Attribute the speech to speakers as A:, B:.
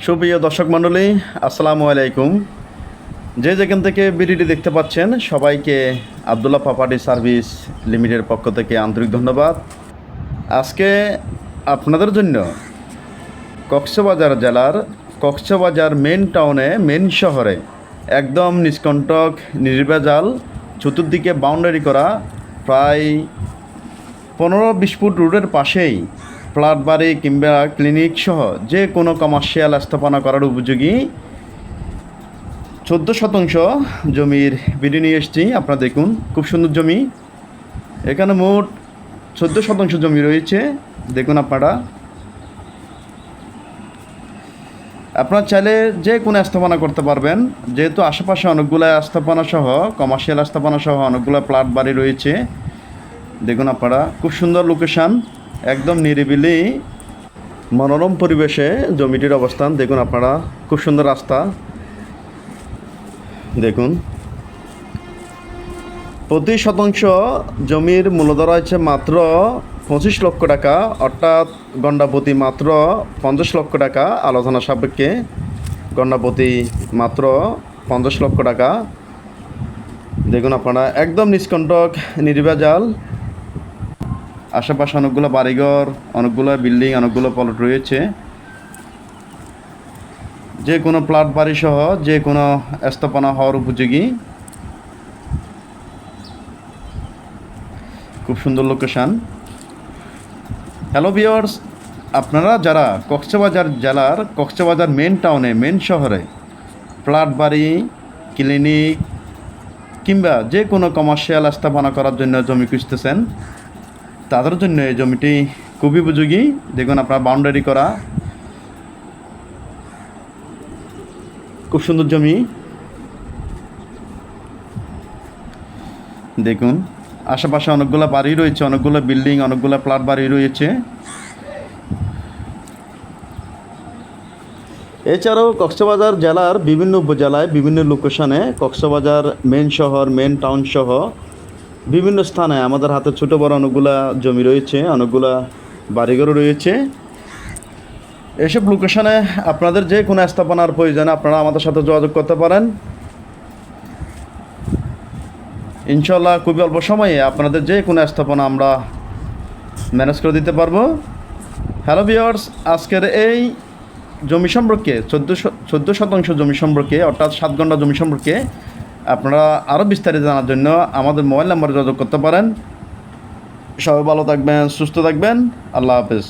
A: সুপ্রিয় দর্শক মণ্ডলী, আসসালামু আলাইকুম। যে যেখান থেকে ভিডিওটি দেখতে পাচ্ছেন সবাইকে আবদুল্লাহ প্রপার্টি সার্ভিস লিমিটেডের পক্ষ থেকে আন্তরিক ধন্যবাদ। আজকে আপনাদের জন্য কক্সবাজার জেলার কক্সবাজার মেন টাউনে, মেন শহরে একদম নিষ্কণ্টক নির্ভেজাল চতুর্দিকে বাউন্ডারি করা প্রায় 15-20 ফুট রোডের পাশেই ফ্ল্যাট বাড়ি কিংবা ক্লিনিক সহ যে কোনো কমার্শিয়াল স্থাপনা করার উপযোগী 14 শতাংশ জমির ভিডিও নিয়ে এসেছি। আপনারা দেখুন, খুব সুন্দর জমি। এখানে মোট 14 শতাংশ জমি রয়েছে। দেখুন আপনারা চাইলে যে কোনো স্থাপনা করতে পারবেন, যেহেতু আশেপাশে অনেকগুলো স্থাপনা সহ কমার্শিয়াল স্থাপনা সহ অনেকগুলো ফ্ল্যাট বাড়ি রয়েছে। দেখুন আপনারা, খুব সুন্দর লোকেশান, একদম নিরিবিলি মনোরম পরিবেশে জমিটির অবস্থান। দেখুন আপনারা, খুব সুন্দর রাস্তা। দেখুন, প্রতি শতাংশ জমির মূলধন রয়েছে মাত্র 25 লক্ষ টাকা, অর্থাৎ গণ্ডাপতি মাত্র 50 লক্ষ টাকা। আলোচনা সাপেক্ষে গণ্ডাপতি মাত্র 50 লক্ষ টাকা। দেখুন আপনারা, একদম নিষ্কণ্টক নির্ভেজাল। আশেপাশে অনেকগুলো বাড়িঘর, অনেকগুলো বিল্ডিং, অনেকগুলো প্লট রয়েছে। যে কোনো ফ্ল্যাট বাড়ি সহ যে কোনো স্থাপনা হওয়ার উপযোগী। খুব সুন্দর লোকেশান। হ্যালো ভিউয়ার্স, আপনারা যারা কক্সবাজার জেলার কক্সবাজার মেন টাউনে, মেন শহরে ফ্ল্যাট বাড়ি, ক্লিনিক কিংবা যে কোনো কমার্শিয়াল স্থাপনা করার জন্য জমি খুঁজতেছেন, তাদের জন্য এই জমিটি খুবই উপযোগী। দেখুন আপনার বাউন্ডারি করা, খুব সুন্দর জমি। দেখুন, আশেপাশে অনেকগুলো বাড়ি রয়েছে, অনেকগুলো বিল্ডিং, অনেকগুলো ফ্ল্যাট বাড়ি রয়েছে। এছাড়াও কক্সবাজার জেলার বিভিন্ন উপজেলায়, বিভিন্ন লোকেশনে, কক্সবাজার মেন শহর, মেন টাউন সহ বিভিন্ন স্থানে আমাদের হাতে ছোটো বড় অনেকগুলা জমি রয়েছে, অনেকগুলা বাড়িঘর রয়েছে। এসব লোকেশনে আপনাদের যে কোনো স্থাপনার প্রয়োজনে আপনারা আমাদের সাথে যোগাযোগ করতে পারেন। ইনশাল্লাহ খুবই অল্প সময়ে আপনাদের যে কোনো স্থাপনা আমরা ম্যানেজ করে দিতে পারবো। হ্যালো ভিউয়ার্স, আজকের এই জমি সম্পর্কে 14 শতাংশ জমি সম্পর্কে, অর্থাৎ 7 ঘন্টা জমি সম্পর্কে আপনারা আরও বিস্তারিত জানার জন্য আমাদের মোবাইল নাম্বারে যোগাযোগ করতে পারেন। সবাই ভালো থাকবেন, সুস্থ থাকবেন। আল্লাহ হাফেজ।